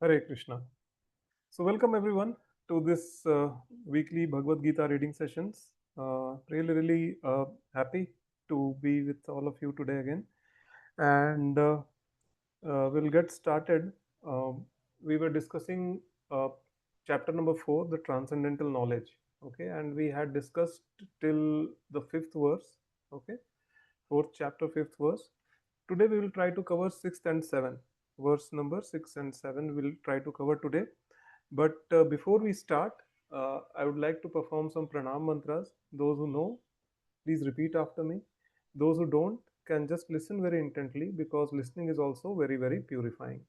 Hare Krishna. So, welcome everyone to this weekly Bhagavad Gita reading sessions. Really happy to be with all of you today again. And we'll get started. We were discussing uh, chapter number 4, the transcendental knowledge. Okay, and we had discussed till the fifth verse. Okay, fourth chapter, fifth verse. Today we will try to cover sixth and seventh. Verse number 6 and 7 we'll try to cover today. But before we start, I would like to perform some pranam mantras. Those who know, please repeat after me. Those who don't can just listen very intently because listening is also very purifying.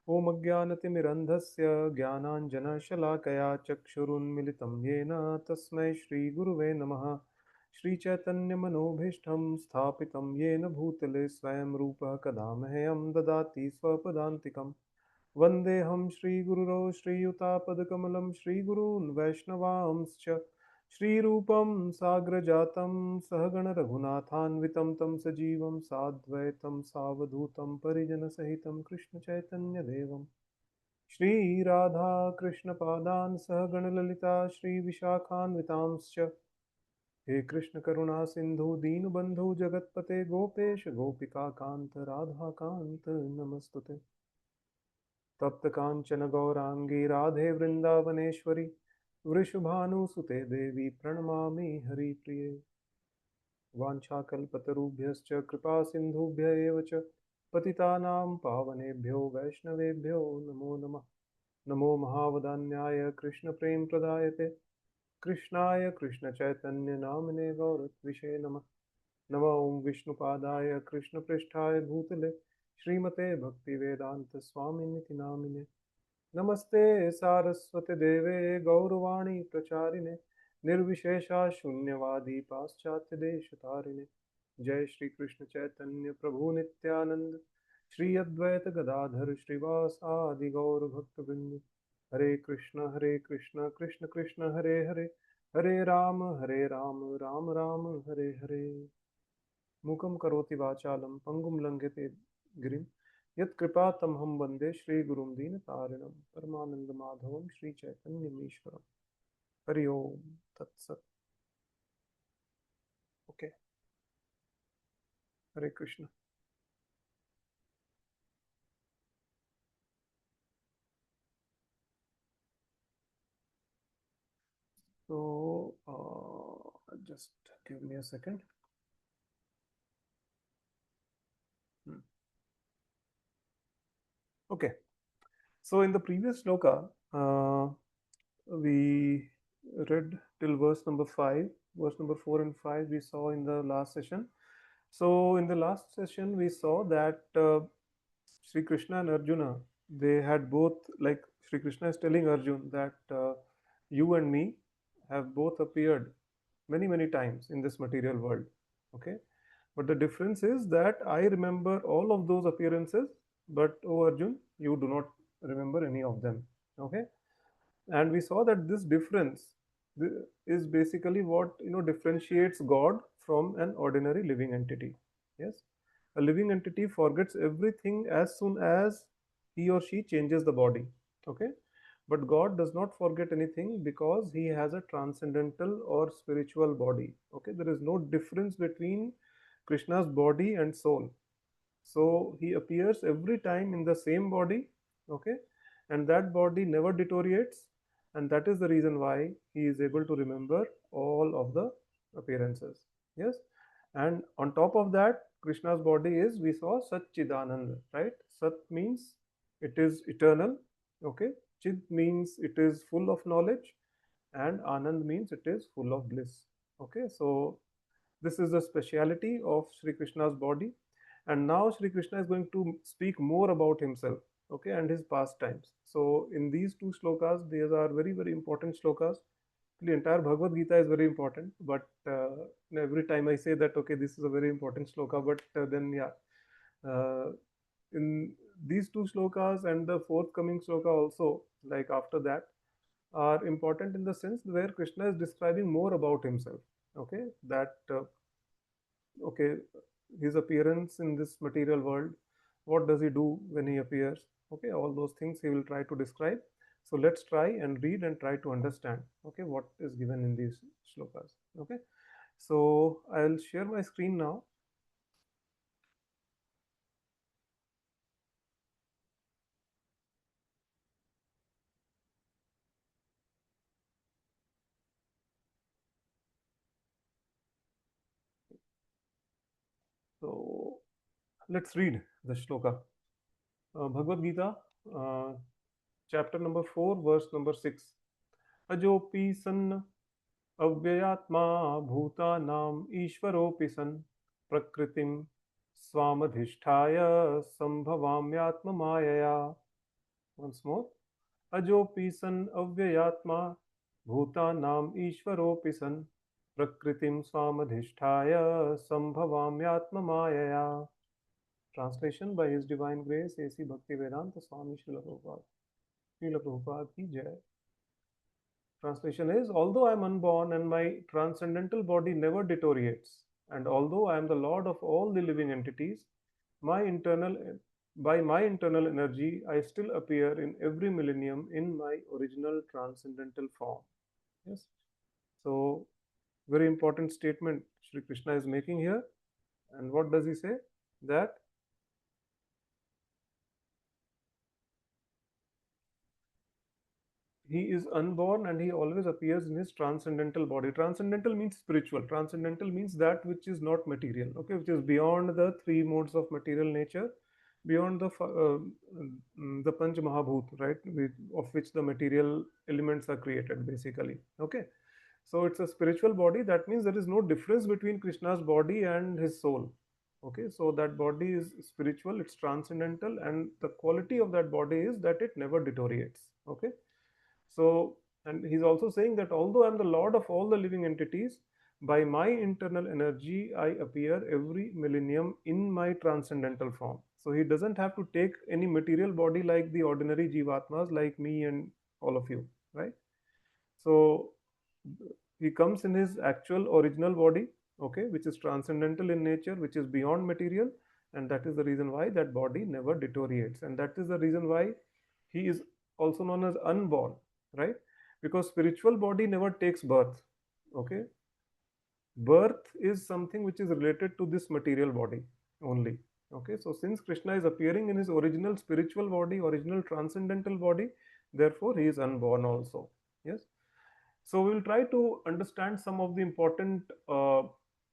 ॐ अज्ञानतिमिरन्धस्य ज्ञानाञ्जनशलाकया चक्षुरुन्मिलितं येन तस्मै श्रीगुरुवे नमः श्रीचैतन्यमनोभीष्टं स्थापितं येन भूतले स्वयं रूपः कदा मह्यं ददाति स्वपदान्तिकम् वन्देऽहं श्रीगुरुरौ श्रीयुतापदकमलं श्रीगुरून् वैष्णवांश्च श्रीरूपं साग्रजातं सहगणरघुनाथान्वितं तं सजीवं साद्वैतं सावधूतं परिजनसहितं कृष्णचैतन्यदेवं श्रीराधाकृष्णपादान् सहगणललिता श्रीविशाखान्वितांश्च हे कृष्णकरुणा सिन्धु दीनबन्धु जगत्पते गोपेश गोपिकान्त राधाकान्त नमस्तुते तप्त कांचन गौरांगी राधे वृंदावनेश्वरी वृषभानुसुते देवी प्रणमामि हरिप्रिये वाञ्छाकल्पतरुभ्यश्च कृपा सिन्धुभ्य एव च पतितानां पावनेभ्यो वैष्णवेभ्यो नमो नमः नमो महावदान्याय कृष्णप्रेमप्रदायते कृष्णाय कृष्णचैतन्यनामिने गौरत्विषे नमः नमो ॐ विष्णुपादाय कृष्णपृष्ठाय भूतले श्रीमते भक्तिवेदान्त स्वामिनिति नामिने नमस्ते सारस्वते देवे गौरवाणी प्रचारिणे निर्विशेषा शून्यवादी पाश्चात्य देश तारिणे जय श्री कृष्ण चैतन्य प्रभु नित्यानंद श्री अद्वैत गदाधर श्रीवास आदि गौर भक्त वृंद हरे कृष्ण कृष्ण कृष्ण हरे हरे हरे राम राम राम हरे हरे मूकं करोति वाचालं पंगुं लंघयते गिरिं यत्कृपातमहं वन्दे श्रीगुरुं दीनतारिणं परमानन्दमाधवं श्रीचैतन्यमीश्वरम् हरि ओम तत्सत okay Hare Krishna so just give me a second. Okay, so in the previous sloka we read till verse number 5. Verse number 4 and 5 we saw in the last session. So in the last session we saw that Sri Krishna and Arjuna, they had both, like Sri Krishna is telling Arjun that you and me have both appeared many times in this material world. Okay, but the difference is that I remember all of those appearances, but oh Arjun, you do not remember any of them. Okay, and we saw that this difference is basically what differentiates God from an ordinary living entity. Yes, a living entity forgets everything as soon as he or she changes the body. Okay, but God does not forget anything because he has a transcendental or spiritual body. Okay, there is no difference between Krishna's body and soul. So he appears every time in the same body. Okay, and that body never deteriorates, and that is the reason why he is able to remember all of the appearances. Yes, and on top of that, Krishna's body is, we saw, Satchidanand, right? Sat means it is eternal. Okay, Chid means it is full of knowledge, and Anand means it is full of bliss. Okay, so this is the speciality of Sri Krishna's body. And now Sri Krishna is going to speak more about himself, okay, and his pastimes. So in these two slokas, these are very important slokas. The entire Bhagavad Gita is very important, but every time I say that, okay, this is a very important sloka, but then yeah, uh, in these two slokas and the forthcoming sloka also, like after that, are important in the sense where Krishna is describing more about himself. Okay, that okay, his appearance in this material world, what does he do when he appears, Okay, all those things he will try to describe. So let's try and read and try to understand, okay, what is given in these shlokas. Okay, so I'll share my screen now. So let's read the shloka. Bhagavad Gita, uh, chapter number 4, verse number 6. Ajopi san अव्ययात्मा भूतानाम ईश्वरोऽपि सन् प्रकृतिं स्वामधिष्ठाय संभवाम्यात्ममायया. Once more. अजोऽपि सन् अव्ययात्मा भूतानाम ईश्वरोऽपि सन् प्रकृतिं स्वामधिष्ठाय संभवाम्यात्ममायया. Translation by His Divine Grace A.C. Bhaktivedanta Swami Srila Prabhupada. Srila Prabhupada ki jai. Translation is, although I am unborn and my transcendental body never deteriorates, and although I am the Lord of all the living entities, by my internal energy, I still appear in every millennium in my original transcendental form. Yes. So, very important statement Sri Krishna is making here. And what does he say? That he is unborn and he always appears in his transcendental body. Transcendental means spiritual. Transcendental means that which is not material, okay, which is beyond the three modes of material nature, beyond the Panch Mahabhut, right, of which the material elements are created, basically. Okay, so it's a spiritual body. That means there is no difference between Krishna's body and his soul. Okay, so that body is spiritual, it's transcendental, and the quality of that body is that it never deteriorates. Okay. So, and he's also saying that although I'm the Lord of all the living entities, by my internal energy, I appear every millennium in my transcendental form. So he doesn't have to take any material body like the ordinary Jivatmas, like me and all of you, right? So he comes in his actual original body, okay, which is transcendental in nature, which is beyond material, and that is the reason why that body never deteriorates, and that is the reason why he is also known as unborn, right? Because spiritual body never takes birth. Okay, birth is something which is related to this material body only. Okay, so since Krishna is appearing in his original spiritual body, original transcendental body, therefore he is unborn also. Yes. So we will try to understand some of the important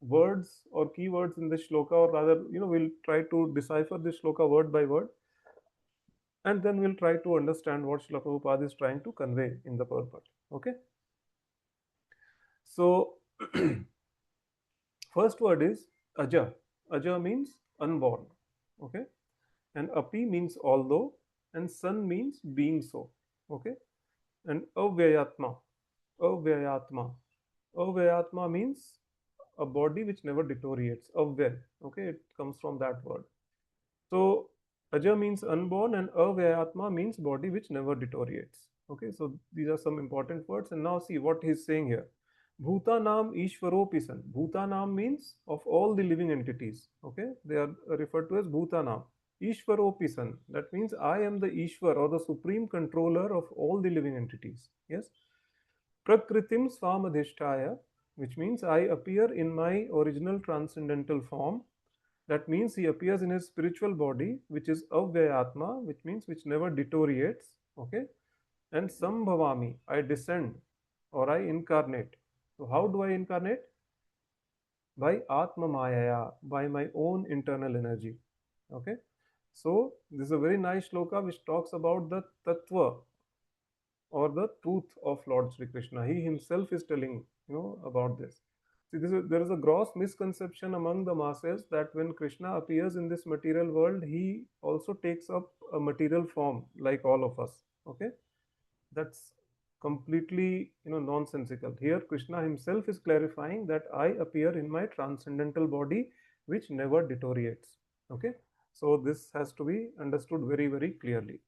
words or keywords in this shloka, or rather, we'll try to decipher this shloka word by word, and then we'll try to understand what Srila Prabhupada is trying to convey in the purport. Okay. So first word is aja. Aja means unborn. Okay. And api means although, and san means being so. Okay. And avyayatma. Avyayatma. Avyayatma means a body which never deteriorates. Avyay. Okay. It comes from that word. So aja means unborn and avyayatma means body which never deteriorates. Okay, so these are some important words. And now see what he's saying here. Bhutanam Ishvaropisan. Bhutanam means of all the living entities. Okay, they are referred to as Bhutanam. Ishvaropisan. That means I am the Ishwar or the supreme controller of all the living entities. Yes. Prakritim Swamadhishtaya, which means I appear in my original transcendental form. That means he appears in his spiritual body, which is Avyayatma, which means which never deteriorates. Okay. And Sambhavami, I descend or I incarnate. So how do I incarnate? By Atma Mayaya, by my own internal energy. Okay. So this is a very nice shloka which talks about the tattva or the truth of Lord Sri Krishna. He himself is telling, about this. See, there is a gross misconception among the masses that when Krishna appears in this material world, he also takes up a material form like all of us. Okay, that's completely nonsensical. Here, Krishna himself is clarifying that I appear in my transcendental body, which never deteriorates. Okay, so this has to be understood very, very clearly.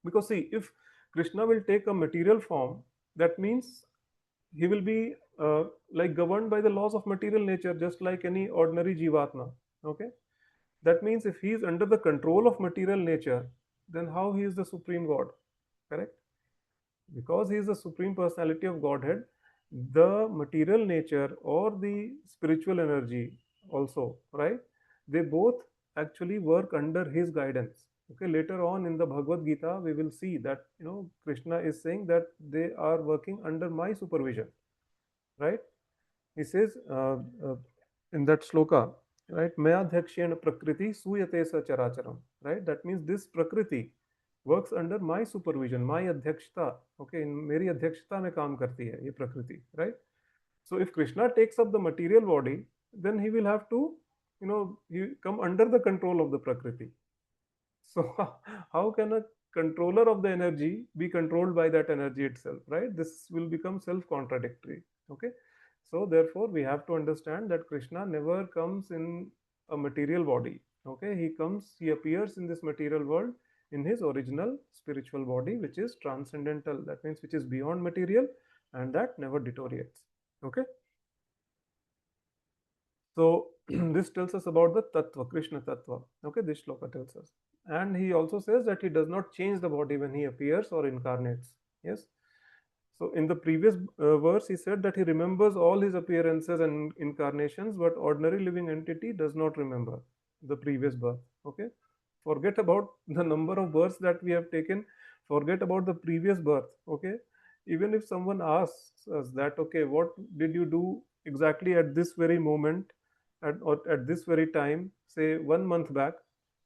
Because see, if Krishna will take a material form, that means he will be like governed by the laws of material nature, just like any ordinary jivatma. Okay, that means if he is under the control of material nature, then how he is the supreme God? Correct? Because he is the supreme personality of Godhead, the material nature or the spiritual energy also, right? They both actually work under his guidance. Okay, later on in the Bhagavad Gita, we will see that Krishna is saying that they are working under my supervision, right? He says in that sloka, right? Maya dhakshena prakriti suyate sa characharam, right? That means this prakriti works under my supervision, my adhyakshata. Okay, in मेरी अध्यक्षता में काम करती है ये प्रकृति, right? So if Krishna takes up the material body, then he will have to, he come under the control of the prakriti. So how can a controller of the energy be controlled by that energy itself, right? This will become self-contradictory. Okay. So therefore, we have to understand that Krishna never comes in a material body. Okay. He appears in this material world in his original spiritual body, which is transcendental. That means which is beyond material and that never deteriorates. Okay. So this tells us about the Tattva, Krishna Tattva. Okay, this shloka tells us. And he also says that he does not change the body when he appears or incarnates. Yes. So in the previous verse, he said that he remembers all his appearances and incarnations, but ordinary living entity does not remember the previous birth. Okay. Forget about the number of births that we have taken. Forget about the previous birth. Okay. Even if someone asks us that, okay, what did you do exactly at this very moment, or at this very time, say 1 month back,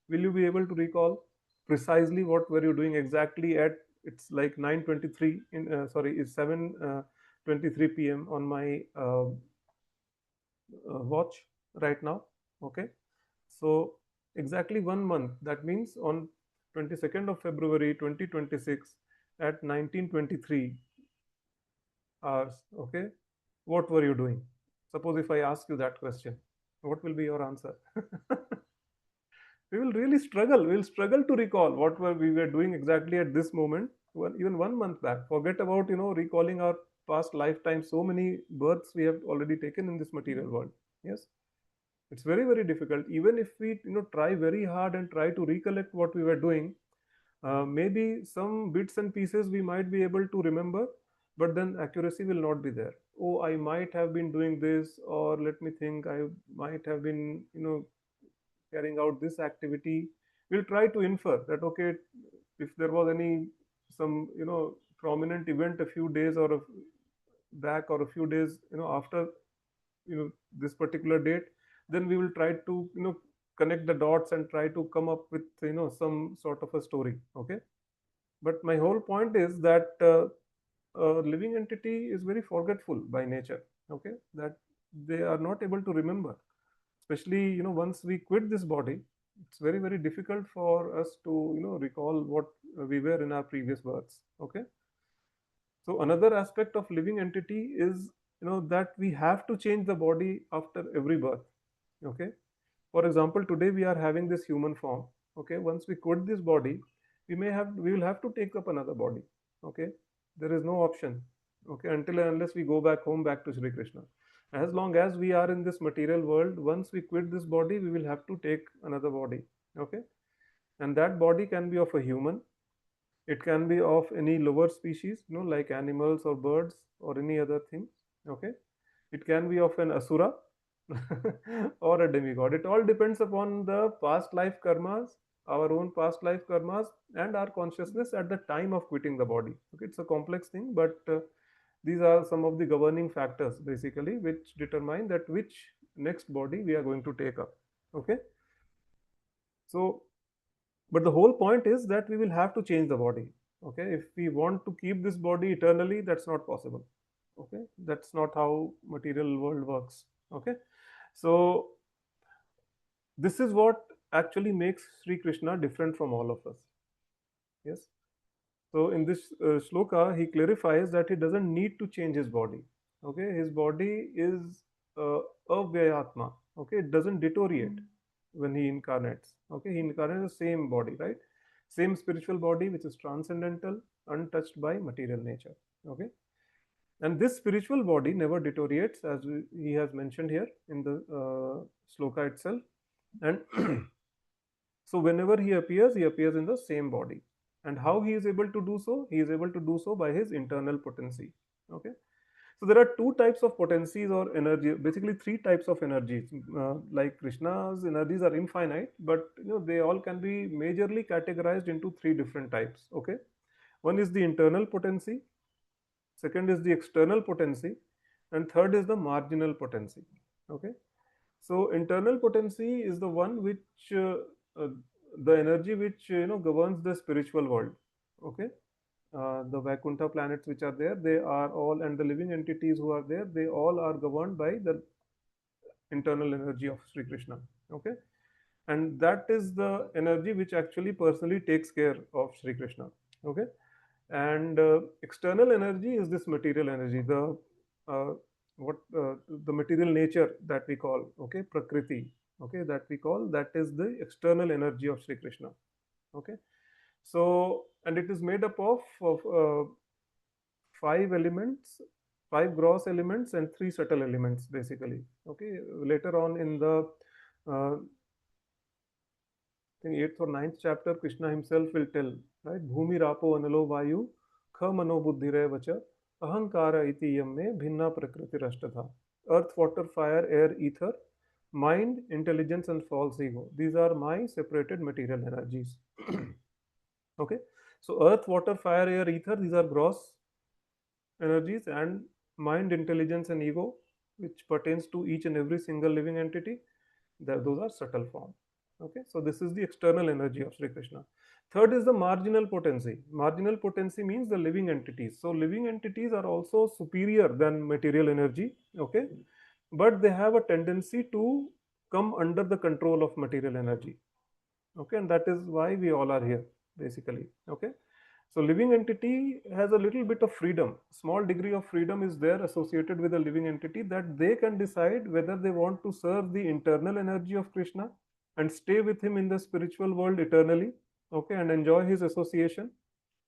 will you be able to recall precisely what were you doing exactly at, it's like 9:23 in sorry, it's 7:23 p.m. on my watch right now. Okay, so exactly 1 month, that means on 22nd of February 2026 at 19:23 hours. Okay, what were you doing? Suppose if I ask you that question, what will be your answer? We will really struggle. We'll struggle to recall what we were doing exactly at this moment, even 1 month back. Forget about recalling our past lifetime. So many births we have already taken in this material world. Yes, it's very very difficult. Even if we try very hard and try to recollect what we were doing, maybe some bits and pieces we might be able to remember, but then accuracy will not be there. Oh, I might have been doing this, or let me think, I might have been carrying out this activity. We'll try to infer that, okay, if there was any some prominent event a few days or back, or a few days after this particular date, then we will try to connect the dots and try to come up with some sort of a story. Okay, but my whole point is that a living entity is very forgetful by nature. Okay, that they are not able to remember, especially once we quit this body. It's very very difficult for us to recall what we were in our previous births. Okay, so another aspect of living entity is that we have to change the body after every birth. Okay, for example, today we are having this human form. Okay, once we quit this body, we will have to take up another body. Okay, there is no option. Okay, until and unless we go back home, back to Sri Krishna. As long as we are in this material world, once we quit this body, we will have to take another body. Okay, and that body can be of a human, it can be of any lower species, like animals or birds or any other thing. Okay, it can be of an asura or a demigod. It all depends upon the past life karmas, our own past life karmas, and our consciousness at the time of quitting the body. Okay, it's a complex thing, but these are some of the governing factors basically which determine that which next body we are going to take up. Okay, so but the whole point is that we will have to change the body. Okay, if we want to keep this body eternally, that's not possible. Okay, that's not how material world works. Okay, so this is what actually makes Sri Krishna different from all of us. Yes, so in this shloka he clarifies that he doesn't need to change his body. Okay, his body is avyayatma. Okay, it doesn't deteriorate when he incarnates. Okay, he incarnates the same body, right? Same spiritual body which is transcendental, untouched by material nature. Okay, and this spiritual body never deteriorates, as he has mentioned here in the sloka itself. And So whenever he appears in the same body. And how he is able to do so? He is able to do so by his internal potency. Okay. So there are two types of potencies or energy, basically three types of energies. Like Krishna's energies are infinite, but they all can be majorly categorized into three different types. Okay, one is the internal potency, second is the external potency, and third is the marginal potency. Okay, so internal potency is the one which uh, the energy which governs the spiritual world. Okay, the Vaikuntha planets which are there, they are all, and the living entities who are there, they all are governed by the internal energy of Sri Krishna. Okay, and that is the energy which actually personally takes care of Sri Krishna. Okay, and external energy is this material energy, the uh, what the material nature that we call, okay, Prakriti. Okay, that we call, that is the external energy of Sri Krishna. Okay, so, and it is made up of five elements, five gross elements and three subtle elements, basically. Okay, later on in the I think eighth or ninth chapter, Krishna himself will tell, right? Bhumi rapo analo vayu kha mano buddhire vacha ahankara iti yamme bhinna prakriti rashtatha. Earth, water, fire, air, ether, mind, intelligence, and false ego. These are my separated material energies. Okay, so earth, water, fire, air, ether, these are gross energies, and mind, intelligence, and ego, which pertains to each and every single living entity, those are subtle form. Okay, so this is the external energy of Sri Krishna. Third is the marginal potency. Marginal potency means the living entities. So living entities are also superior than material energy. Okay, but they have a tendency to come under the control of material energy. Okay, and that is why we all are here, basically. Okay, so living entity has a little bit of freedom. Small degree of freedom is there associated with a living entity, that they can decide whether they want to serve the internal energy of Krishna and stay with him in the spiritual world eternally, okay, and enjoy his association,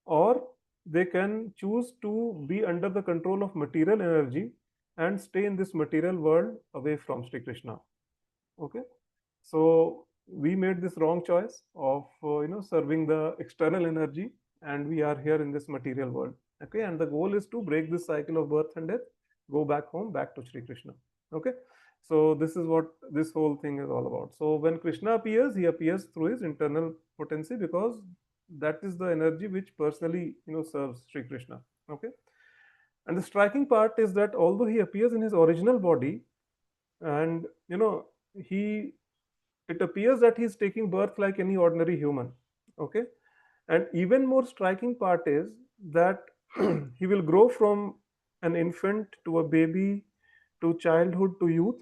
or they can choose to be under the control of material energy and stay in this material world away from Sri Krishna. Okay, so we made this wrong choice of serving the external energy, and we are here in this material world. Okay, and the goal is to break this cycle of birth and death, go back home, back to Sri Krishna. Okay, so this is what this whole thing is all about. So when Krishna appears, he appears through his internal potency, because that is the energy which personally serves Sri Krishna. Okay, and the striking part is that although he appears in his original body, and he it appears that he's taking birth like any ordinary human. Okay, and even more striking part is that he will grow from an infant to a baby to childhood to youth.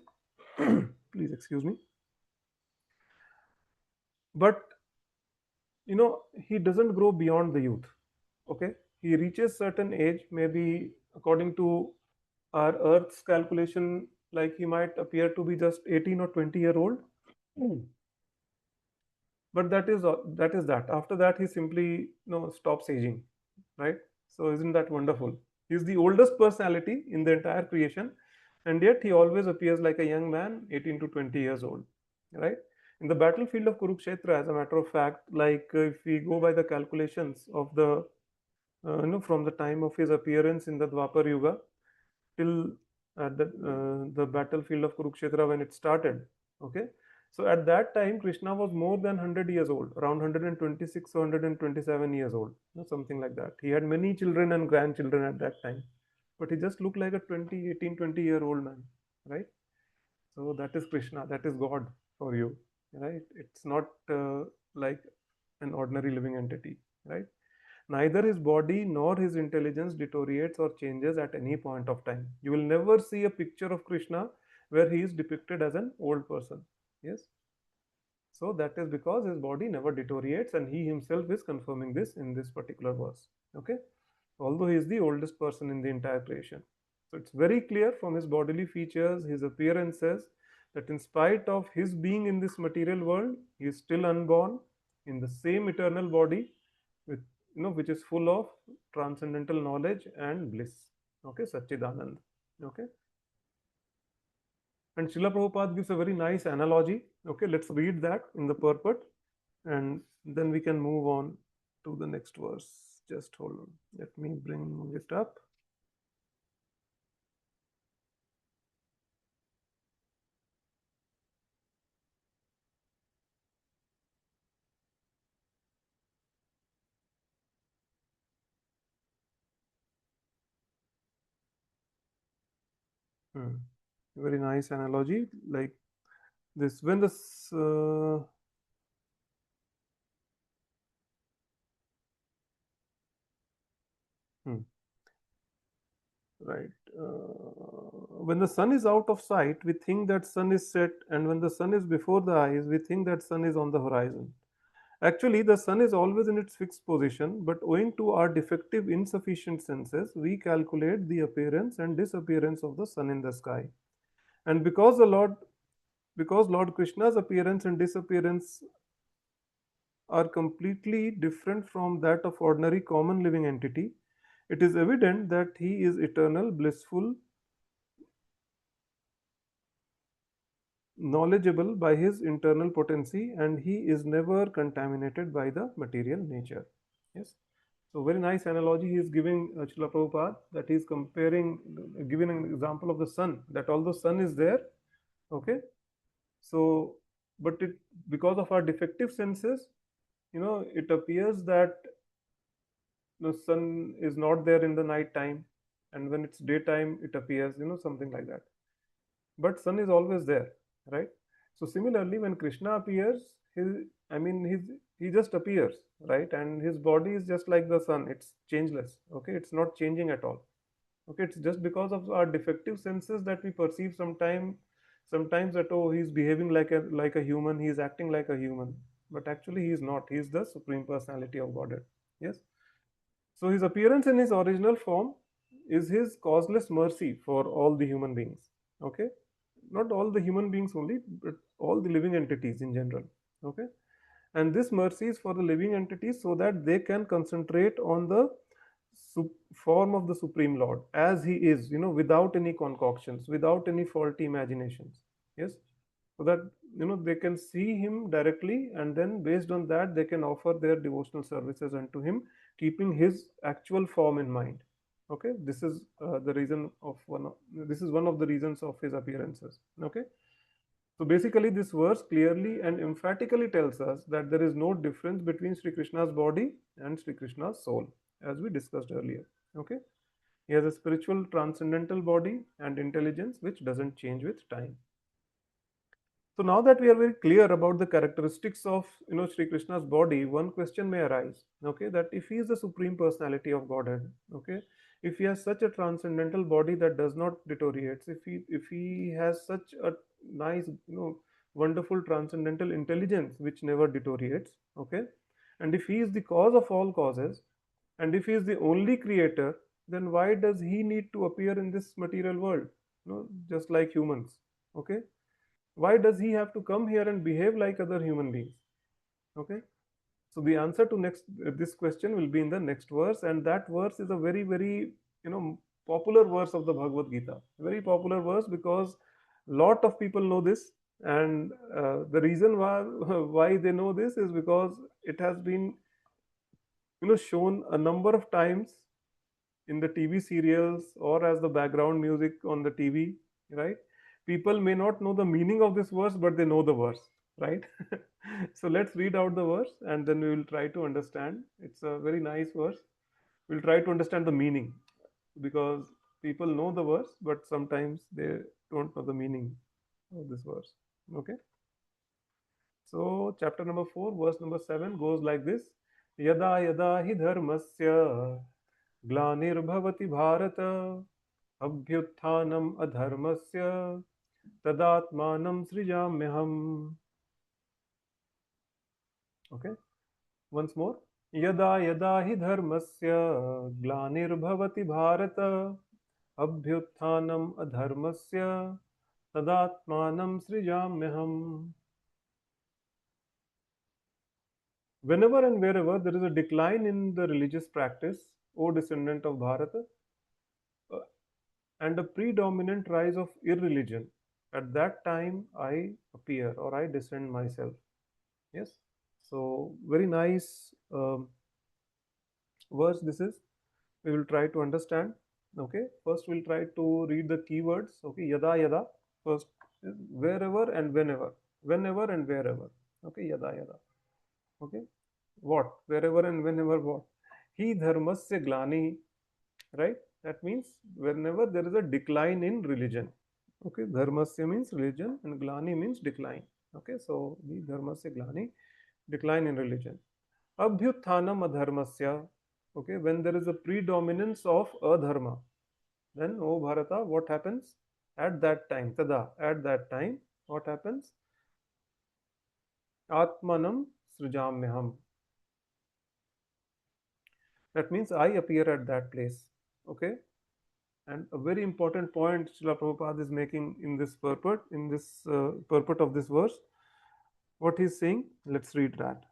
Please excuse me. But he doesn't grow beyond the youth. Okay, he reaches certain age, maybe according to our Earth's calculation, like he might appear to be just 18 or 20-year old. But that is that after that he simply stops aging, right? So isn't that wonderful? He's the oldest personality in the entire creation, and yet he always appears like a young man, 18 to 20 years old, right? In the battlefield of Kurukshetra, as a matter of fact, like if we go by the calculations of the from the time of his appearance in the Dwapar Yuga till at the battlefield of Kurukshetra when it started. Okay, so at that time Krishna was more than 100 years old, around 126 or 127 years old, something like that. He had many children and grandchildren at that time, but he just looked like a 20 year old man, right? So that is Krishna, that is God for you, right? It's not like an ordinary living entity, right? Neither his body nor his intelligence deteriorates or changes at any point of time. You will never see a picture of Krishna where he is depicted as an old person. Yes. So that is because his body never deteriorates, and he himself is confirming this in this particular verse. Okay. Although he is the oldest person in the entire creation. So it's very clear from his bodily features, his appearances, that in spite of his being in this material world, he is still unborn in the same eternal body, with which is full of transcendental knowledge and bliss. Okay, Satchidanand. Okay, and Srila Prabhupada gives a very nice analogy. Okay, let's read that in the purport. and then we can move on to the next verse. Just hold on, let me bring it up. Hmm. Very nice analogy, like this. When this hmm, right, when the sun is out of sight, we think that sun is set, and when the sun is before the eyes, we think that sun is on the horizon. Actually, the sun is always in its fixed position, but owing to our defective, insufficient senses, we calculate the appearance and disappearance of the sun in the sky. And because Lord Krishna's appearance and disappearance are completely different from that of ordinary common living entity, it is evident that he is eternal, blissful, knowledgeable by his internal potency, and he is never contaminated by the material nature. Yes. So very nice analogy he is giving, Srila Prabhupada, that he is comparing, giving an example of the sun, that although sun is there, okay, so but it, because of our defective senses, it appears that the sun is not there in the night time, and when it's daytime it appears, something like that. But sun is always there, right? So similarly, when Krishna appears, his I mean his he just appears, right? And his body is just like the sun, it's changeless, okay, it's not changing at all. Okay, it's just because of our defective senses that we perceive sometimes that, oh, he's behaving like a human, he's acting like a human, but actually he is not. He is the supreme personality of Godhead. Yes. So his appearance in his original form is his causeless mercy for all the human beings. Okay, not all the human beings only, but all the living entities in general. Okay, and this mercy is for the living entities so that they can concentrate on the form of the Supreme Lord as he is, without any concoctions, without any faulty imaginations. Yes, so that they can see him directly, and then based on that they can offer their devotional services unto him, keeping his actual form in mind. Okay, this is the reason of this is one of the reasons of his appearances. Okay, so basically, this verse clearly and emphatically tells us that there is no difference between Sri Krishna's body and Sri Krishna's soul, as we discussed earlier. Okay, he has a spiritual transcendental body and intelligence which doesn't change with time. So now that we are very clear about the characteristics of Sri Krishna's body, one question may arise. Okay, that if he is the supreme personality of Godhead, okay, if he has such a transcendental body that does not deteriorates, if he has such a nice, wonderful transcendental intelligence which never deteriorates, okay, and if he is the cause of all causes, and if he is the only creator, then why does he need to appear in this material world? Just like humans. Okay, why does he have to come here and behave like other human beings? Okay, so the answer to next this question will be in the next verse, and that verse is a very, very popular verse of the Bhagavad Gita. Very popular verse because lot of people know this, and the reason why why they know this is because it has been shown a number of times in the TV serials or as the background music on the TV, right? People may not know the meaning of this verse, but they know the verse, right? So let's read out the verse and then we will try to understand. It's a very nice verse. We'll try to understand the meaning because people know the verse, but sometimes they don't know the meaning of this verse. Okay. So, chapter number 4, verse number 7 goes like this: Yada yada hi dharmasya ग्लानिर्भवति Bharat अभ्युत्थानम् अधर्मस्य तदात्मानं सृजाम्यहम्. Okay, once more. यदा यदा हि धर्मस्य ग्लानिर्भवति Bharat अभ्युत्थानम् अधर्मस्य तदात्मानं सृजाम्यहम्. Whenever and wherever there is a decline in the religious practice, O descendant of Bharata, and a predominant rise of irreligion, at that time I appear or I descend myself. Yes. So very nice verse this is. We will try to understand. Okay, first we'll try to read the keywords. Okay, yada yada. First is wherever and whenever, whenever and wherever. Okay, yada yada. Okay, what, wherever and whenever, what? He dharmasya glani, right? That means whenever there is a decline in religion. Okay, dharmasya means religion and glani means decline. Okay, so the dharmasya glani, decline in religion. Abhyuthanam adharmasya. Okay, when there is a predominance of adharma, then, oh Bharata, what happens at that time? Tada, at that time, what happens? Atmanam srijamyaham. That means I appear at that place. Okay, and a very important point Srila Prabhupada is making in this purport, in this purport of this verse. What he's saying, let's read that.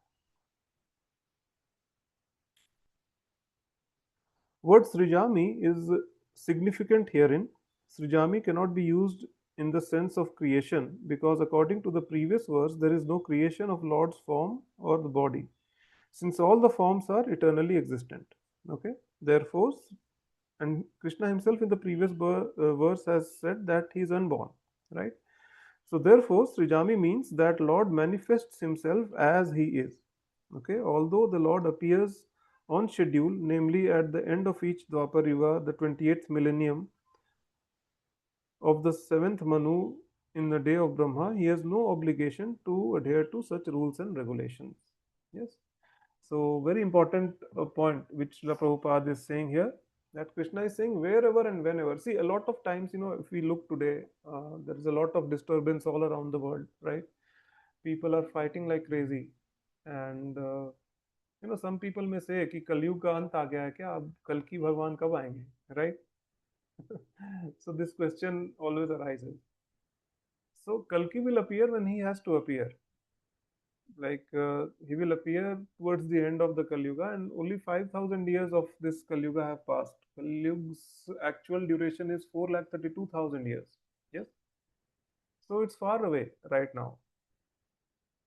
Word Srijami is significant herein. Srijami cannot be used in the sense of creation because, according to the previous verse, there is no creation of Lord's form or the body, since all the forms are eternally existent. Okay, therefore, and Krishna himself in the previous verse has said that he is unborn, right? So, therefore, Srijami means that Lord manifests himself as he is. Okay, although the Lord appears on schedule, namely at the end of each Dwapar Yuga, the 28th millennium of the 7th Manu in the day of Brahma, he has no obligation to adhere to such rules and regulations. Yes. So, very important point which Srila Prabhupada is saying here, that Krishna is saying wherever and whenever. See, a lot of times, if we look today, there is a lot of disturbance all around the world, right? People are fighting like crazy. And, some people may say कि कलयुग का अंत आ गया है क्या, अब कल की भगवान कब आएंगे, right? So this question always arises. So Kalki will appear when he has to appear. Like he will appear towards the end of the Kali Yuga, and only 5,000 years of this Kali Yuga have passed. Kali Yuga's actual duration is 4,32,000 years. Yes, so it's far away right now.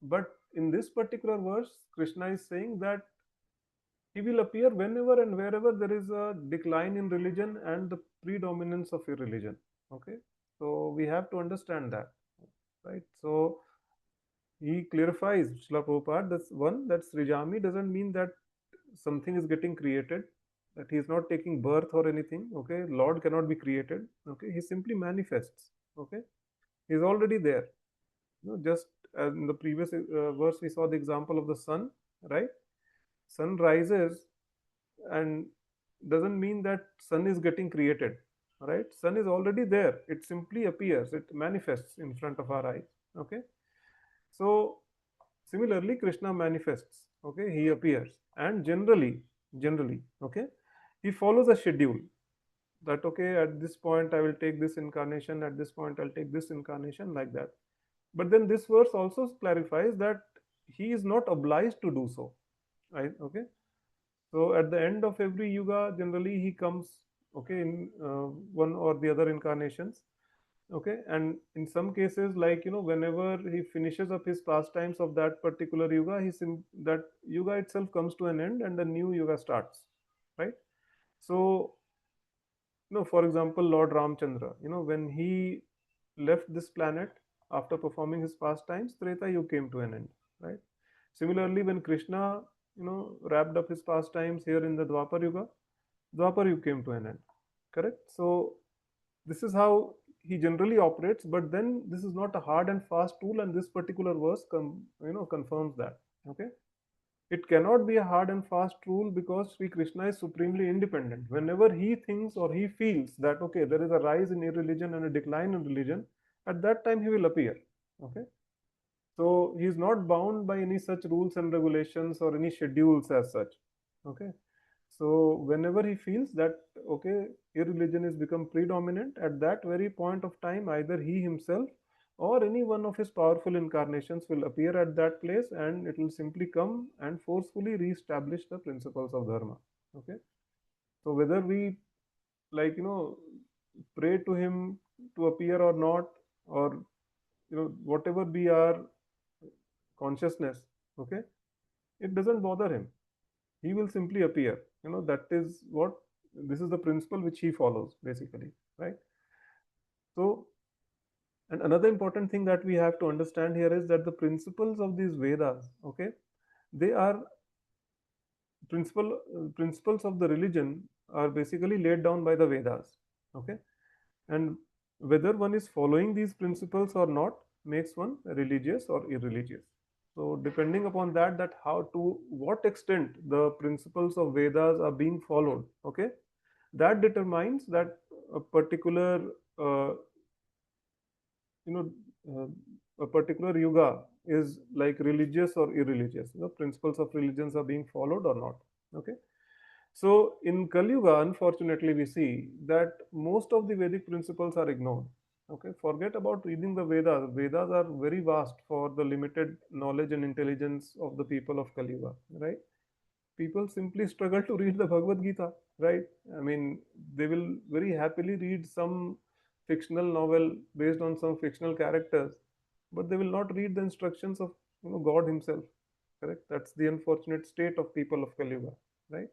But in this particular verse, Krishna is saying that he will appear whenever and wherever there is a decline in religion and the predominance of irreligion. Okay, so we have to understand that, right? So he clarifies, Srila Prabhupada, that's one, that Srijami doesn't mean that something is getting created, that he is not taking birth or anything. Okay, Lord cannot be created. Okay, he simply manifests. Okay, he is already there. Just as in the previous verse, we saw the example of the sun, right? Sun rises and doesn't mean that sun is getting created, right? Sun is already there. It simply appears, it manifests in front of our eyes. Okay, so similarly, Krishna manifests. Okay, he appears, and generally, okay, he follows a schedule. That okay, at this point I will take this incarnation, at this point I'll take this incarnation, like that. But then this verse also clarifies that he is not obliged to do so. Right? Okay, so at the end of every yuga, generally he comes. Okay, in one or the other incarnations. Okay, and in some cases, like whenever he finishes up his pastimes of that particular yuga, that yuga itself comes to an end and the new yuga starts, right? So for example, Lord Ramchandra, when he left this planet after performing his pastimes, Treta Yuga came to an end, right? Similarly, when Krishna wrapped up his pastimes here in the Dwapar Yuga, Dwapar Yuga came to an end, correct? So this is how he generally operates, but then this is not a hard and fast rule, and this particular verse confirms that. Okay, it cannot be a hard and fast rule because Sri Krishna is supremely independent. Whenever he thinks or he feels that okay, there is a rise in irreligion and a decline in religion, at that time he will appear. Okay, so he is not bound by any such rules and regulations or any schedules as such. Okay, so whenever he feels that okay, irreligion is become predominant, at that very point of time, either he himself or any one of his powerful incarnations will appear at that place, and it will simply come and forcefully re-establish the principles of dharma. Okay, so whether we like pray to him to appear or not, or whatever be our consciousness, okay, it doesn't bother him. He will simply appear. That is what, this is the principle which he follows basically, right? So, and another important thing that we have to understand here is that the principles of these Vedas, okay, they are principles of the religion are basically laid down by the Vedas, okay, and whether one is following these principles or not makes one religious or irreligious. So depending upon that, how to what extent the principles of Vedas are being followed, okay, that determines that a particular uh, you know uh, a particular yuga is like religious or irreligious. Principles of religions are being followed or not, okay. So in Kali Yuga, unfortunately, we see that most of the Vedic principles are ignored. Okay, forget about reading the Vedas. Vedas are very vast for the limited knowledge and intelligence of the people of Kali Yuga, right? People simply struggle to read the Bhagavad Gita, right? I mean, they will very happily read some fictional novel based on some fictional characters, but they will not read the instructions of God Himself. Correct? That's the unfortunate state of people of Kali Yuga, right?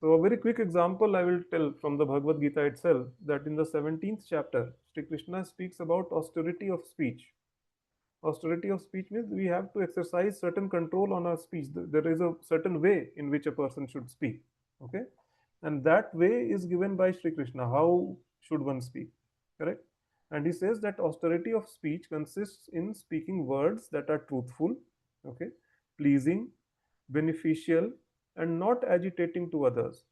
So, a very quick example I will tell from the Bhagavad Gita itself, that in the 17th chapter, Sri Krishna speaks about austerity of speech. Austerity of speech means we have to exercise certain control on our speech. There is a certain way in which a person should speak. Okay? And that way is given by Sri Krishna. How should one speak? Correct? And he says that austerity of speech consists in speaking words that are truthful, okay, pleasing, beneficial, and not agitating to others.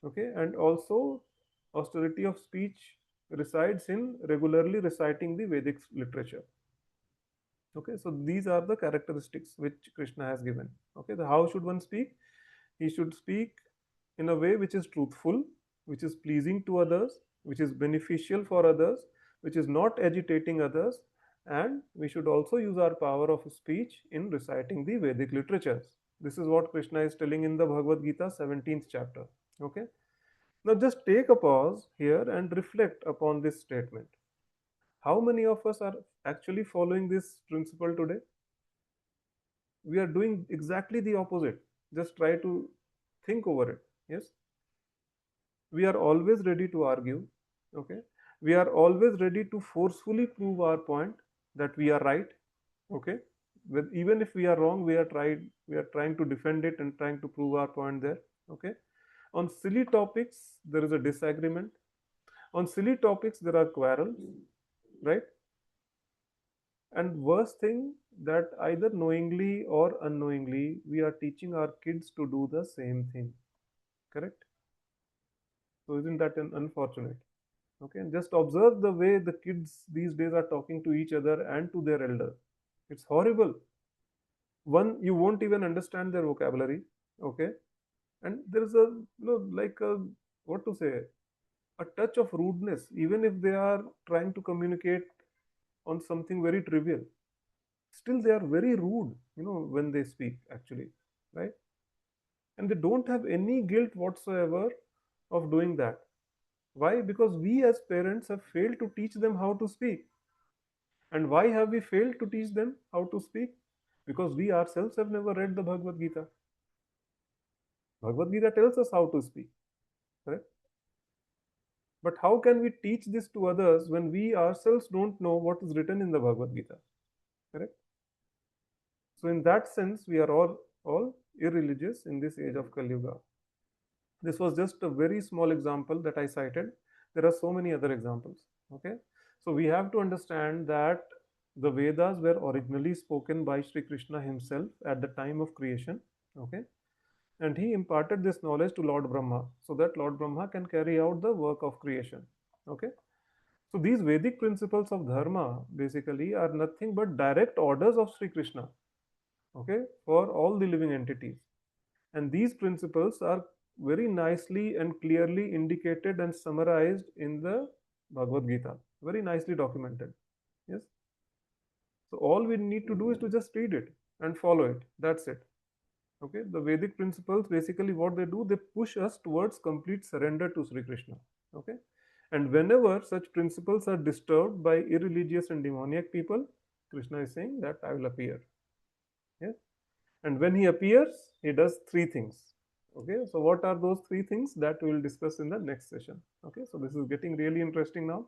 Okay, and also austerity of speech resides in regularly reciting the Vedic literature. Okay, so these are the characteristics which Krishna has given. Okay, how should one speak? He should speak in a way which is truthful, which is pleasing to others, which is beneficial for others, which is not agitating others, and we should also use our power of speech in reciting the Vedic literatures. This is what Krishna is telling in the Bhagavad Gita 17th chapter. Okay. Now just take a pause here and reflect upon this statement. How many of us are actually following this principle today? We are doing exactly the opposite. Just try to think over it. Yes, we are always ready to argue. Okay, we are always ready to forcefully prove our point that we are right. Okay, even if we are wrong, we are trying to defend it and trying to prove our point there. Okay, on silly topics there is a disagreement. On silly topics there are quarrels, right? And worst thing, that either knowingly or unknowingly we are teaching our kids to do the same thing. Correct? So isn't that unfortunate? Okay, and just observe the way the kids these days are talking to each other and to their elders. It's horrible. One, you won't even understand their vocabulary. Okay, and there is a like a, what to say, a touch of rudeness, even if they are trying to communicate on something very trivial. Still they are very rude, when they speak actually, right? And they don't have any guilt whatsoever of doing that. Why? Because we as parents have failed to teach them how to speak. And why have we failed to teach them how to speak? Because we ourselves have never read the Bhagavad Gita. Bhagavad Gita tells us how to speak, correct? But how can we teach this to others when we ourselves don't know what is written in the Bhagavad Gita, correct? So in that sense, we are all irreligious in this age of Kali Yuga. This was just a very small example that I cited. There are so many other examples. Okay, so we have to understand that the Vedas were originally spoken by Sri Krishna himself at the time of creation. Okay, and he imparted this knowledge to Lord Brahma so that Lord Brahma can carry out the work of creation. Okay, so these Vedic principles of dharma basically are nothing but direct orders of Sri Krishna. Okay, for all the living entities. And these principles are very nicely and clearly indicated and summarized in the Bhagavad Gita, very nicely documented. Yes. So all we need to do is to just read it and follow it. That's it. Okay. The Vedic principles, basically what they do, they push us towards complete surrender to Sri Krishna. Okay. And whenever such principles are disturbed by irreligious and demoniac people, Krishna is saying that I will appear. Yes. And when he appears, he does three things. Okay, so what are those three things that we will discuss in the next session? Okay, so this is getting really interesting now.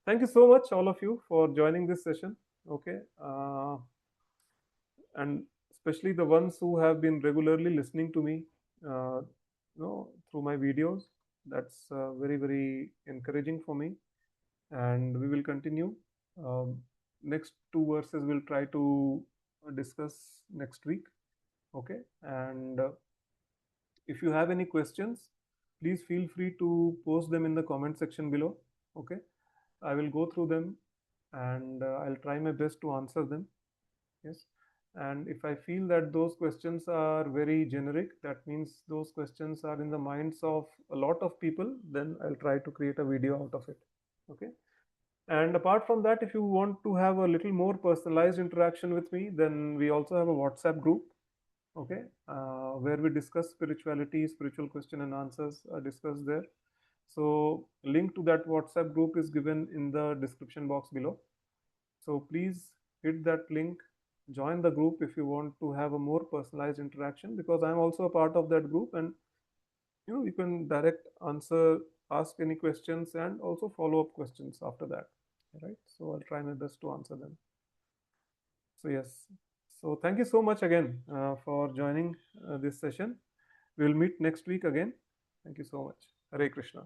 Thank you so much, all of you, for joining this session. Okay, and especially the ones who have been regularly listening to me, uh, through my videos. That's very, very encouraging for me. And we will continue. Um, Next two verses we'll try to discuss next week. Okay, and if you have any questions, please feel free to post them in the comment section below. Okay, I will go through them, and I'll try my best to answer them. Yes, and if I feel that those questions are very generic, that means those questions are in the minds of a lot of people, then I'll try to create a video out of it. Okay, and apart from that, if you want to have a little more personalized interaction with me, then we also have a WhatsApp group. Okay, where we discuss spirituality, spiritual question and answers are discussed there. So link to that WhatsApp group is given in the description box below. So please hit that link, join the group if you want to have a more personalized interaction, because I'm also a part of that group, and you can direct answer, ask any questions, and also follow up questions after that. Right, so I'll try my best to answer them. So yes, so thank you so much again for joining this session. We'll meet next week again. Thank you so much. Hare Krishna.